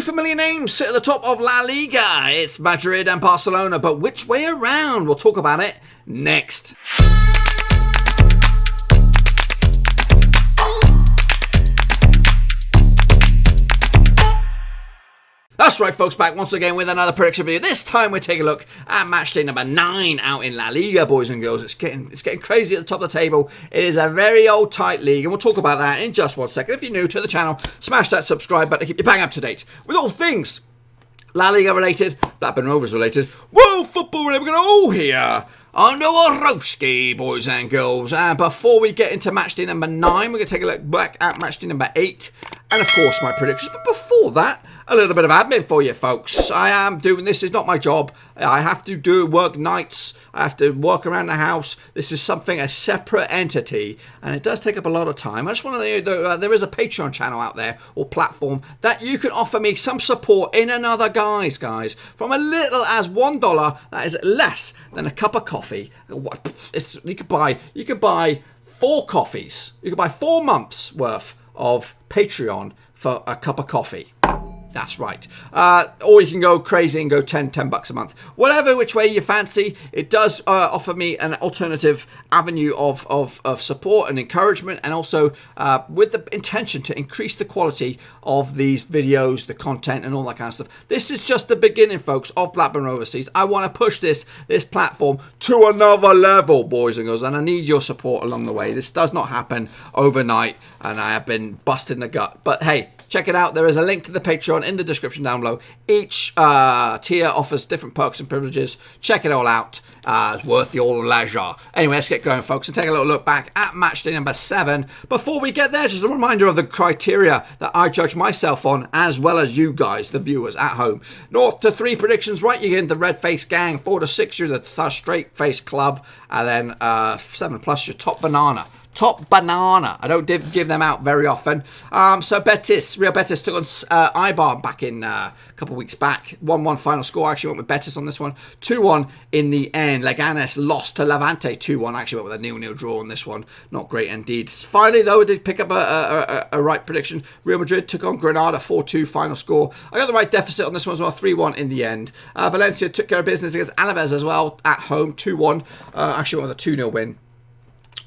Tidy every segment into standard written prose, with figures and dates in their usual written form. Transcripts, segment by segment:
familiar names sit at the top of La Liga. It's Madrid and Barcelona, but which way around? We'll talk about it next. That's right, folks, back once again with another prediction video. This time we're taking a look at matchday number 9 out in La Liga, boys and girls. It's getting crazy at the top of the table. It is a very old, tight league, and we'll talk about that in just 1 second. If you're new to the channel, smash that subscribe button to keep you bang up to date with all things La Liga related, Blackburn Rovers related, world football related. We're going to all here on the Warowski, boys and girls. And before we get into matchday number 9, we're going to take a look back at matchday number 8. And of course my predictions. But before that, a little bit of admin for you folks. I am doing this. Is not my job. I have to work nights. I have to work around the house. This is something, a separate entity, and it does take up a lot of time. I just want to know there is a Patreon channel out there or platform that you can offer me some support in another guise, guys. From as little as $1, that is less than a cup of coffee. You could buy 4 coffees. You could buy 4 months worth of Patreon for a cup of coffee. That's right. Or you can go crazy and go $10 bucks a month. Whatever which way you fancy, it does offer me an alternative avenue of support and encouragement, and also with the intention to increase the quality of these videos, the content, and all that kind of stuff. This is just the beginning, folks, of Blackburn Overseas. I want to push this platform to another level, boys and girls, and I need your support along the way. This does not happen overnight, and I have been busting the gut. But hey, check it out. There is a link to the Patreon in the description down below. Each tier offers different perks and privileges. Check it all out. It's worth your leisure. Anyway, let's get going, folks, and take a little look back at matchday number 7. Before we get there, just a reminder of the criteria that I judge myself on, as well as you guys, the viewers at home. 0 to 3 predictions right, you get into the red face gang. 4 to 6, you're the straight face club. And then 7 plus, your top banana. Top banana. I don't give them out very often. So Real Betis took on Eibar back in a couple of weeks back. 1-1 final score. I actually went with Betis on this one. 2-1 in the end. Leganés lost to Levante 2-1. I actually went with a 0-0 draw on this one. Not great indeed. Finally, though, I did pick up a right prediction. Real Madrid took on Granada 4-2 final score. I got the right deficit on this one as well. 3-1 in the end. Valencia took care of business against Alavés as well at home. 2-1. Actually went with a 2-0 win.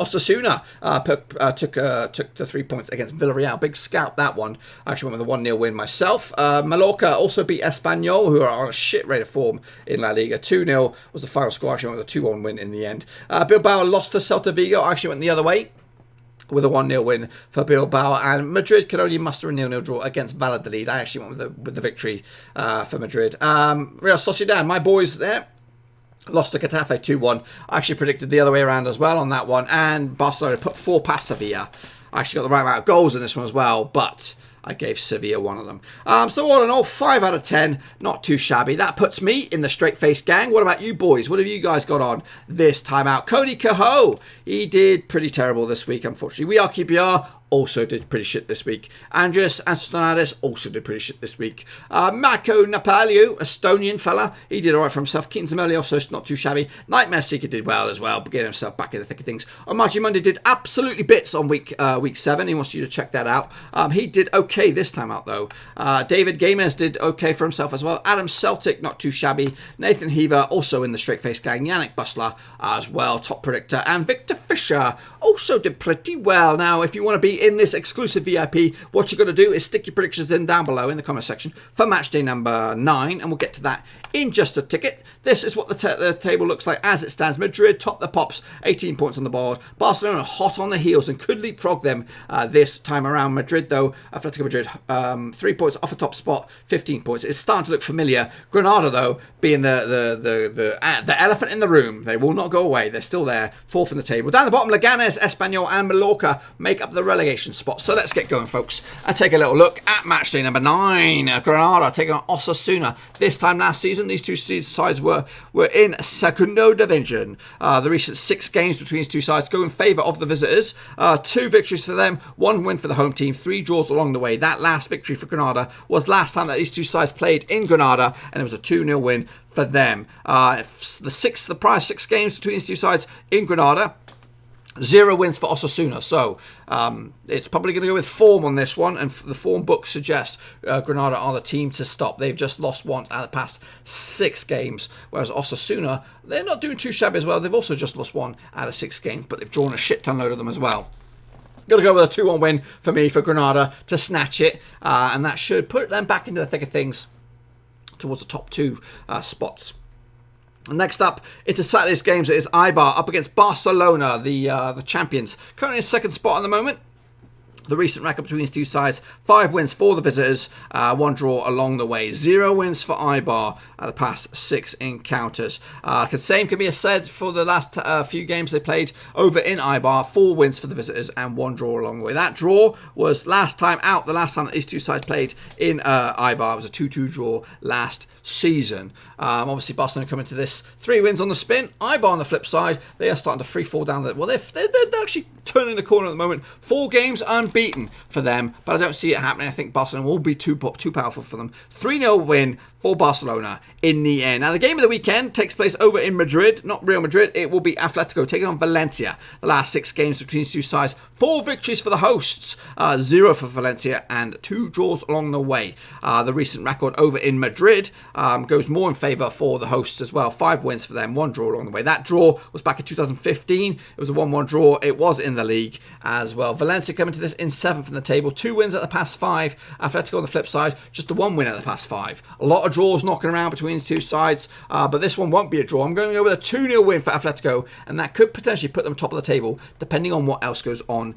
Osasuna took the 3 points against Villarreal. Big scalp, that one. I actually went with a 1-0 win myself. Mallorca also beat Espanyol, who are on a shit rate of form in La Liga. 2-0 was the final score. I actually went with a 2-1 win in the end. Bilbao lost to Celta Vigo. I actually went the other way with a 1-0 win for Bilbao, and Madrid could only muster a 0-0 draw against Valladolid. I actually went with the victory for Madrid. Real Sociedad, my boys there, lost to Getafe 2-1. I actually predicted the other way around as well on that one. And Barcelona put 4 past Sevilla. I actually got the right amount of goals in this one as well, but I gave Sevilla one of them. So all in all, 5 out of 10. Not too shabby. That puts me in the straight-faced gang. What about you boys? What have you guys got on this time out? Cody Cahoe, he did pretty terrible this week, unfortunately. We Are QPR also did pretty shit this week. Andres Anastasakis also did pretty shit this week. Marco Napaliu, Estonian fella, he did alright for himself. Keaton Zameli also not too shabby. Nightmare Seeker did well as well, getting himself back in the thick of things. Omaji Monday did absolutely bits on week 7. He wants you to check that out. He did okay this time out though. David Gamers did okay for himself as well. Adam Celtic, not too shabby. Nathan Heaver also in the straight face gang. Yannick Bustler as well, top predictor. And Victor Fisher also did pretty well. Now, if you want to be in this exclusive VIP, what you're going to do is stick your predictions in down below in the comment section for match day number 9, and we'll get to that in just a ticket. This is what the table looks like as it stands. Madrid top the pops, 18 points on the board. Barcelona hot on the heels and could leapfrog them this time around. Madrid, though, Atlético Madrid, 3 points off the top spot, 15 points. It's starting to look familiar. Granada, though, being the elephant in the room. They will not go away. They're still there, 4th in the table. Down the bottom, Leganés, Espanyol, and Mallorca make up the relegation spot. So let's get going, folks, and take a little look at match day number 9. Grenada taking on Osasuna. This time last season, these two sides were in Segundo Division. The recent 6 games between these two sides go in favour of the visitors. 2 victories for them, 1 win for the home team, 3 draws along the way. That last victory for Granada was last time that these two sides played in Granada, and it was a 2-0 win for them. The prior 6 games between these two sides in Granada, 0 wins for Osasuna, so it's probably going to go with form on this one, and the form books suggest Granada are the team to stop. They've just lost once out of the past 6 games, whereas Osasuna, they're not doing too shabby as well. They've also just lost 1 out of 6 games, but they've drawn a shit ton load of them as well. Got to go with a 2-1 win for me, for Granada, to snatch it, and that should put them back into the thick of things towards the top 2 spots. Next up, it's Saturday's games. It is Eibar up against Barcelona, the champions. Currently in second spot at the moment. The recent record between these two sides, 5 wins for the visitors, 1 draw along the way. 0 wins for Eibar at the past 6 encounters. The same can be said for the last few games they played over in Eibar. 4 wins for the visitors and 1 draw along the way. That draw was last time out, the last time that these two sides played in Eibar. It was a 2-2 draw last season. Obviously, Barcelona coming to this 3 wins on the spin. Eibar on the flip side, they are starting to free fall down. Well, they're actually turning the corner at the moment. 4 games unbeaten for them, but I don't see it happening. I think Barcelona will be too powerful for them. 3-0 win for Barcelona in the end. Now, the game of the weekend takes place over in Madrid, not Real Madrid. It will be Atlético taking on Valencia. The last 6 games between these two sides, 4 victories for the hosts, 0 for Valencia, and 2 draws along the way. The recent record over in Madrid goes more in favour for the hosts as well. 5 wins for them, 1 draw along the way. That draw was back in 2015. It was a 1-1 draw. It was in the league as well. Valencia coming to this in 7th in the table. 2 wins at the past 5. Atlético on the flip side, just the 1 win at the past 5. A lot of draws knocking around between these two sides, but this one won't be a draw. I'm going to go with a 2-0 win for Atlético, and that could potentially put them top of the table, depending on what else goes on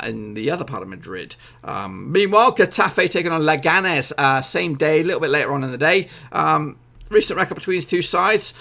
in the other part of Madrid. Meanwhile, Getafe taking on Leganés, same day, a little bit later on in the day. Recent record between these two sides,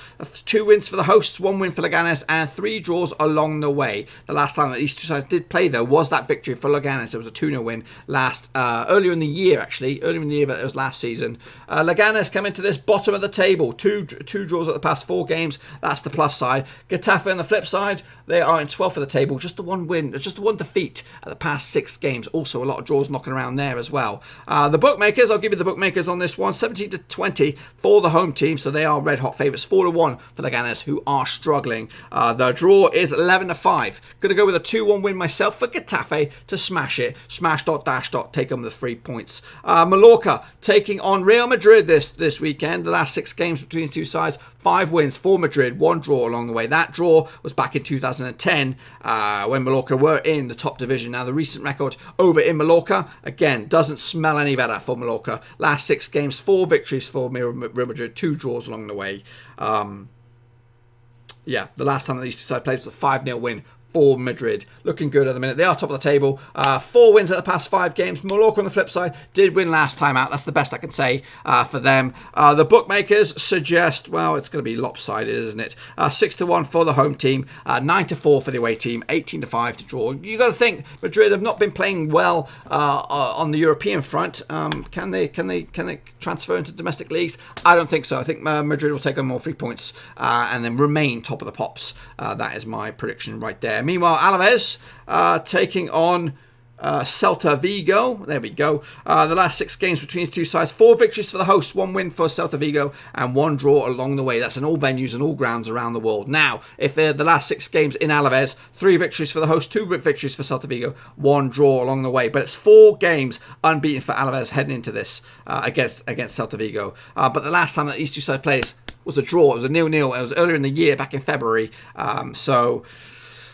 2 wins for the hosts, 1 win for Leganés, and 3 draws along the way. The last time that these two sides did play, though, was that victory for Leganés. It was a 2-0 win earlier in the year, actually. Earlier in the year, but it was last season. Leganés come into this bottom of the table. Two draws at the past 4 games. That's the plus side. Getafe on the flip side, they are in 12th of the table. Just the 1 win, just the 1 defeat at the past 6 games. Also, a lot of draws knocking around there as well. The bookmakers, I'll give you the bookmakers on this one. 17-20 for the home team, so they are red hot favourites. 4-1 for the Leganés, who are struggling. The draw is 11-5. Going to go with a 2-1 win myself for Getafe to smash it. Smash dot dash dot, take them the 3 points. Mallorca taking on Real Madrid this weekend. The last 6 games between the two sides, 5 wins for Madrid, 1 draw along the way. That draw was back in 2010 when Mallorca were in the top division. Now, the recent record over in Mallorca, again, doesn't smell any better for Mallorca. Last 6 games, 4 victories for Real Madrid, 2 draws along the way. The last time that these two sides played was a 5-0 win for Madrid. Looking good at the minute. They are top of the table. 4 wins at the past 5 games. Mallorca on the flip side did win last time out. That's the best I can say for them. The bookmakers suggest, well, it's going to be lopsided, isn't it? 6-1 for the home team, 9-4 for the away team, 18-5 to draw. You got to think Madrid have not been playing well on the European front. Can they transfer into domestic leagues? I don't think so. I think Madrid will take on more 3 points and then remain top of the pops. That is my prediction right there. Meanwhile, Alavés taking on Celta Vigo. There we go. The last 6 games between these two sides, 4 victories for the host, 1 win for Celta Vigo, and 1 draw along the way. That's in all venues and all grounds around the world. Now, if they're the last 6 games in Alavés, 3 victories for the host, 2 victories for Celta Vigo, 1 draw along the way. But it's 4 games unbeaten for Alavés heading into this against Celta Vigo. But the last time that these two sides played was a draw. It was a 0-0. It was earlier in the year, back in February. So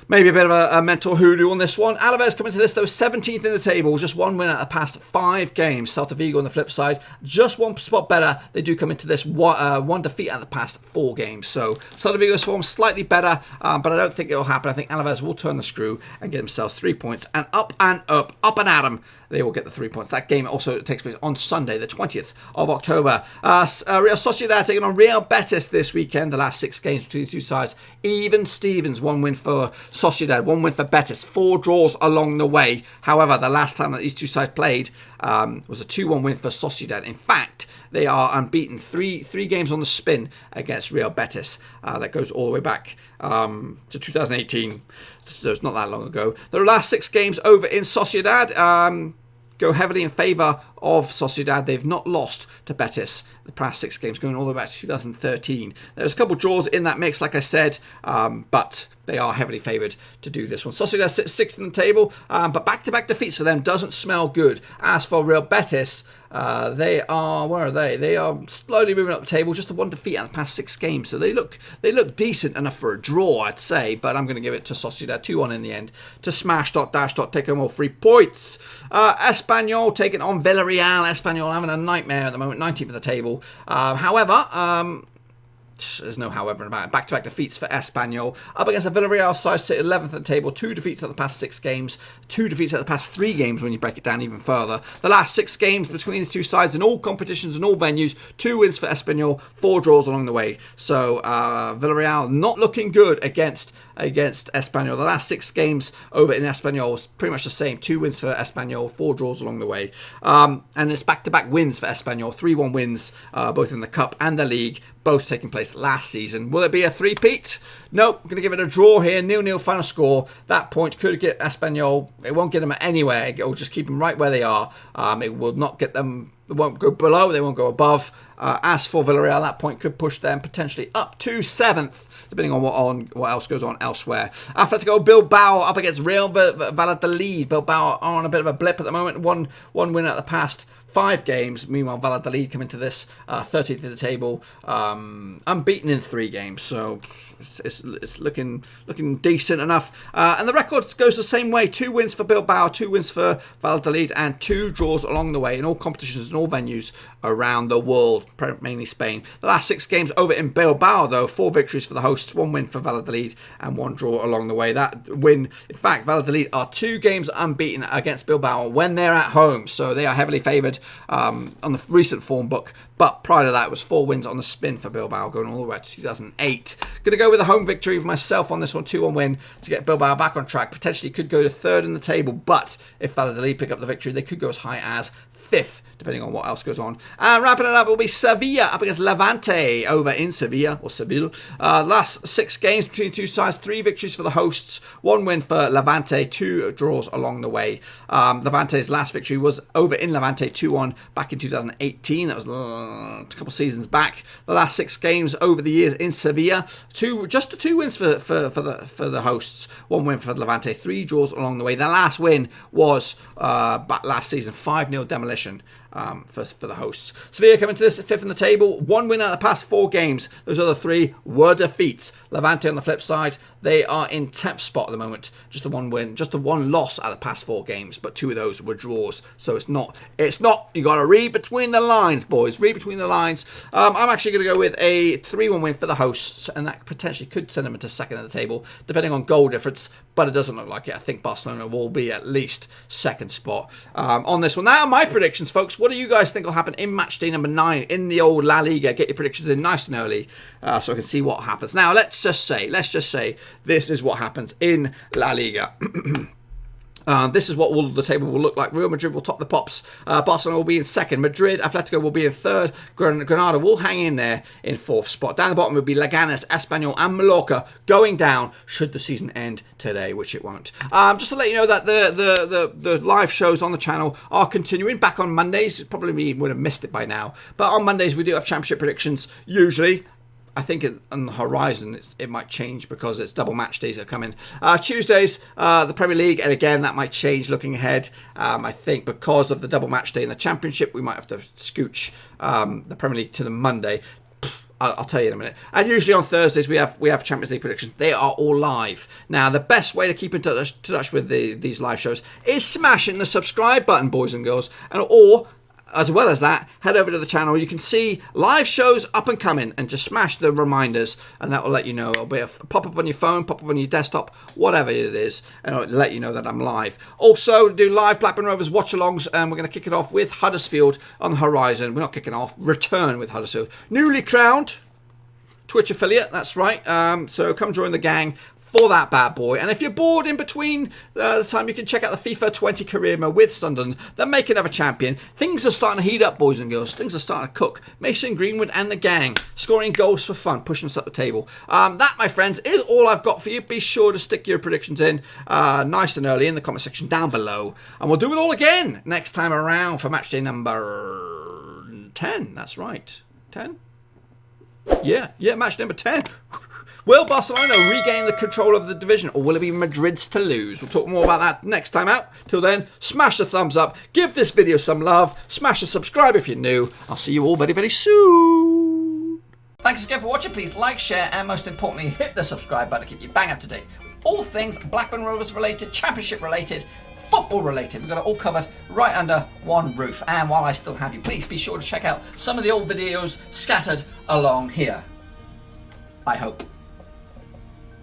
maybe a bit of a mental hoodoo on this one. Alavés coming to this, though, 17th in the table. Just 1 win out of the past 5 games. Celta Vigo on the flip side, just 1 spot better. They do come into this 1 defeat out of the past 4 games. So Celta Vigo's form slightly better, but I don't think it'll happen. I think Alavés will turn the screw and get themselves 3 points. And up and at 'em, they will get the 3 points. That game also takes place on Sunday, the 20th of October. Real Sociedad taking on Real Betis this weekend. The last 6 games between the two sides, even Stevens. 1 win for Sociedad, 1 win for Betis, 4 draws along the way. However, the last time that these two sides played was a 2-1 win for Sociedad. In fact, they are unbeaten. 3 games on the spin against Real Betis. That goes all the way back to 2018. So it's not that long ago. The last 6 games over in Sociedad go heavily in favour of Sociedad. They've not lost to Betis the past 6 games, going all the way back to 2013. There's a couple draws in that mix, like I said, but they are heavily favoured to do this one. Sociedad sits 6th in the table, but back-to-back defeats for them doesn't smell good. As for Real Betis, they are, where are they? They are slowly moving up the table, just the 1 defeat out of the past 6 games. So they look decent enough for a draw, I'd say, but I'm going to give it to Sociedad 2-1 in the end to smash take home all 3 points. Espanyol taking on Villarreal. Espanyol having a nightmare at the moment, 19th in the table. However, there's no however about it. Back-to-back defeats for Espanyol. Up against a Villarreal side, sit 11th at the table. 2 defeats at the past 6 games. 2 defeats at the past 3 games when you break it down even further. The last 6 games between these two sides in all competitions and all venues. 2 wins for Espanyol, 4 draws along the way. So Villarreal not looking good against Espanyol. The last 6 games over in Espanyol was pretty much the same. 2 wins for Espanyol, 4 draws along the way. And it's back-to-back wins for Espanyol. 3-1 wins both in the Cup and the League, both taking place last season. Will it be a three-peat? Nope. I'm going to give it a draw here. 0-0 final score. That point could get Espanyol. It won't get them anywhere. It will just keep them right where they are. It will not get them. It won't go below. They won't go above. As for Villarreal, that point could push them potentially up to 7th, depending on what else goes on elsewhere. Atlético Bilbao up against Real Valladolid. Bilbao are on a bit of a blip at the moment. One win at the past 5 games. Meanwhile, Valladolid come into this 30th in the table, unbeaten in 3 games. So it's looking decent enough. And the record goes the same way. 2 wins for Bilbao, 2 wins for Valladolid, and 2 draws along the way in all competitions and all venues around the world, mainly Spain. The last 6 games over in Bilbao, though, 4 victories for the hosts, 1 win for Valladolid, and 1 draw along the way. That win, in fact, Valladolid are 2 games unbeaten against Bilbao when they're at home, so they are heavily favoured on the recent form book. But prior to that, it was 4 wins on the spin for Bilbao, going all the way to 2008. Going to go with a home victory for myself on this one, 2-1 win to get Bilbao back on track. Potentially could go to 3rd in the table, but if Valladolid pick up the victory, they could go as high as 5th, depending on what else goes on. And wrapping it up will be Sevilla up against Levante over in Sevilla, or Seville. Last 6 games between the two sides, 3 victories for the hosts, 1 win for Levante, 2 draws along the way. Levante's last victory was over in Levante, 2-1 back in 2018. That was a couple seasons back. The last 6 games over the years in Sevilla, just the 2 wins for the hosts, 1 win for Levante, 3 draws along the way. Their last win was back last season, 5-0 demolition for the hosts. Sevilla coming to this 5th in the table, 1 win out of the past 4 games. Those other 3 were defeats. Levante on the flip side, they are in 10th spot at the moment. Just the 1 win, just the 1 loss out of the past 4 games, but 2 of those were draws. So it's not. You got to read between the lines, boys. Read between the lines. I'm actually going to go with a 3-1 win for the hosts, and that potentially could send them into 2nd at the table, depending on goal difference. But it doesn't look like it. I think Barcelona will be at least 2nd spot on this one. Now, are my predictions, folks. What do you guys think will happen in match day number 9 in the old La Liga? Get your predictions in nice and early so I can see what happens. Now, let's just say this is what happens in La Liga. This is what the table will look like. Real Madrid will top the pops. Barcelona will be in 2nd. Madrid, Atlético will be in 3rd. Granada will hang in there in 4th spot. Down the bottom will be Leganés, Espanyol, and Mallorca going down should the season end today, which it won't. Just to let you know that the live shows on the channel are continuing back on Mondays. Probably would have missed it by now, but on Mondays we do have championship predictions usually. I think on the horizon it might change because it's double match days that are coming. Tuesdays, the Premier League, and again that might change looking ahead. I think because of the double match day in the Championship, we might have to scooch the Premier League to the Monday. I'll tell you in a minute. And usually on Thursdays we have Champions League predictions. They are all live. Now the best way to keep in touch with these live shows is smashing the subscribe button, boys and girls, or as well as that, head over to the channel. You can see live shows up and coming, and just smash the reminders, and that will let you know. It'll be a pop-up on your phone, pop-up on your desktop, whatever it is, and it'll let you know that I'm live. Also, do live Blackburn Rovers watch-alongs, and we're going to kick it off with Huddersfield on the horizon. We're not kicking off, return with Huddersfield. Newly crowned Twitch affiliate, that's right. So come join the gang. for that bad boy. And if you're bored in between the time, you can check out the FIFA 20 career mode with Sunderland. They're making another champion. Things are starting to heat up, boys and girls. Things are starting to cook. Mason Greenwood and the gang scoring goals for fun, pushing us up the table. That, my friends, is all I've got for you. Be sure to stick your predictions in nice and early in the comment section down below. And we'll do it all again next time around for match day number 10. That's right. 10? Yeah, match number 10. Will Barcelona regain the control of the division, or will it be Madrid's to lose? We'll talk more about that next time out. Till then, smash the thumbs up, give this video some love, smash the subscribe if you're new. I'll see you all very, very soon. Thanks again for watching. Please like, share, and most importantly, hit the subscribe button to keep you bang up to date with all things Blackburn Rovers related, Championship related, football related. We've got it all covered right under one roof. And while I still have you, please be sure to check out some of the old videos scattered along here. I hope.